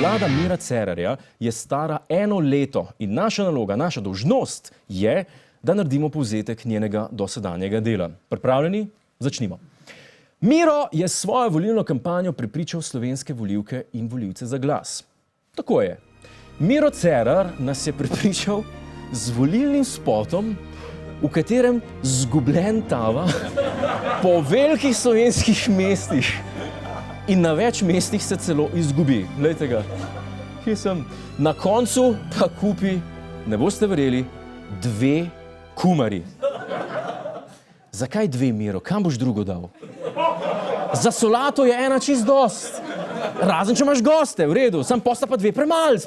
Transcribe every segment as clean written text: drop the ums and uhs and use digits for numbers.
Vlada Mira Cerarja je stara 1 leto in naša naloga, naša dolžnost je, da naredimo povzetek njenega dosedanjega dela. Pripravljeni? Začnimo. Miro je s svojo volilno kampanjo prepričal slovenske volivke in volivce za glas. Tako je. Miro Cerar nas je prepričal z volilnim spotom, v katerem zgubljen tava po velikih slovenskih mestih in na več mestih se celo izgubi. Glejte ga, kje sem. Na koncu pa kupi, ne boste verjeli, 2 kumari. Zakaj 2, Miro? Kam boš drugo dal? Za solato je 1 čist dost. Razen, če imaš goste, v redu. Sam posta pa 2 premalo.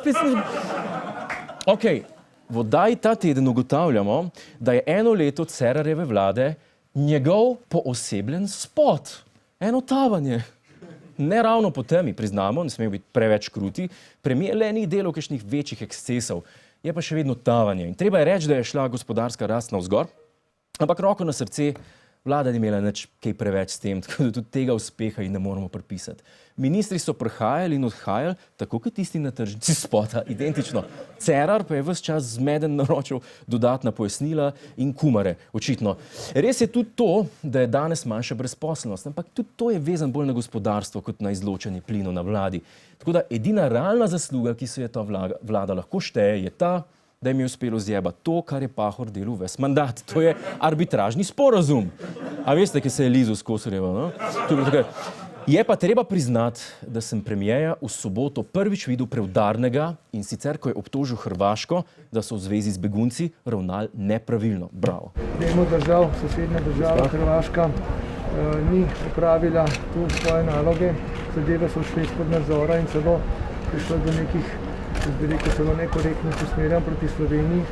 Okej. V oddaji ta teden ugotavljamo, da je 1 leto Cerarjeve vlade njegov poosebljen spot. Eno tavanje. Ne ravno po temi, priznamo, ne smejo biti preveč kruti. Premier le ni delal kakšnih večjih ekscesov. Je pa še vedno tavanje. In treba je reči, da je šla gospodarska rast navzgor. Ampak roko na srce, vlada ni imela nič kaj preveč s tem, tako da tudi tega uspeha ji ne moramo pripisati. Ministri so prihajali in odhajali, tako kot tisti na tržnici spota, identično. Cerar pa je ves čas zmeden naročil dodatna pojasnila in kumare, očitno. Res je tudi to, da je danes manjša brezposelnost, ampak tudi to je vezan bolj na gospodarstvo kot na izločanje plinov na vladi. Tako da edina realna zasluga, ki se je ta vlada lahko šteje, je ta, da jim je uspelo zjebati to, kar je Pahor delal ves mandat. To je arbitražni sporazum. A veste, ki se je lizu s Kosorjevo, no? Je pa treba priznati, da sem premierja v soboto prvič videl preudarnega in sicer, ko je obtožil Hrvaško, da so v zvezi z begunci ravnali nepravilno. Bravo. Vemo, da žal sosednja država Hrvaška ni opravila tu svoje naloge. Zadeve so šle izpod nadzora in celo prišlo do nekih, bi rekel, celo nekorektnih usmerjanj proti Sloveniji.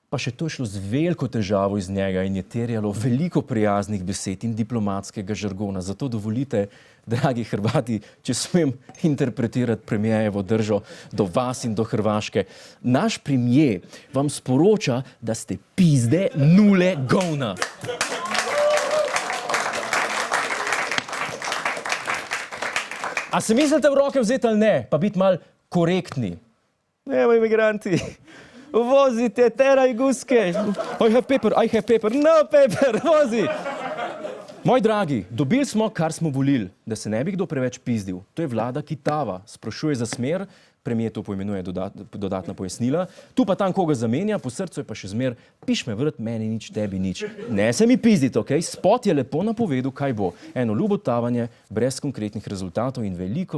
Pa še to je šlo z veliko težavo iz njega in je terjalo veliko prijaznih besed in diplomatskega žargona. Zato dovolite, dragi Hrvati, če smem interpretirati premierjevo držo do vas in do Hrvaške. Naš premier vam sporoča, da ste pizde nule govna. A se mislite v roke vzeti ali ne, pa biti malo korektni? Evo, imigranti. Vozite, teraj guske. I have paper, no paper, vozi. Moji dragi, dobili smo, kar smo volili, da se ne bi kdo preveč pizdil. To je vlada, ki tava, sprašuje za smer, premier to poimenuje dodatna pojasnila, tu pa tam koga zamenja, po srcu je pa še zmer, piš me vrt, meni nič, tebi nič. Ne se mi pizditi, okej? Spot je lepo napovedal, kaj bo. Eno ljubo tavanje, brez konkretnih rezultatov in veliko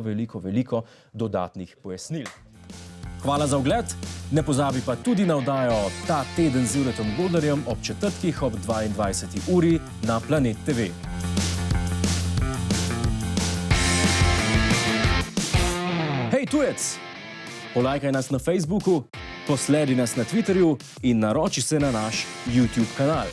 dodatnih pojasnil. Hvala za ogled, ne pozabi pa tudi na oddajo Ta teden z Juretom Godlerjem ob četrtkih ob 22. uri na Planet TV. Hej tujec, polajkaj nas na Facebooku, posledi nas na Twitterju in naroči se na naš YouTube kanal.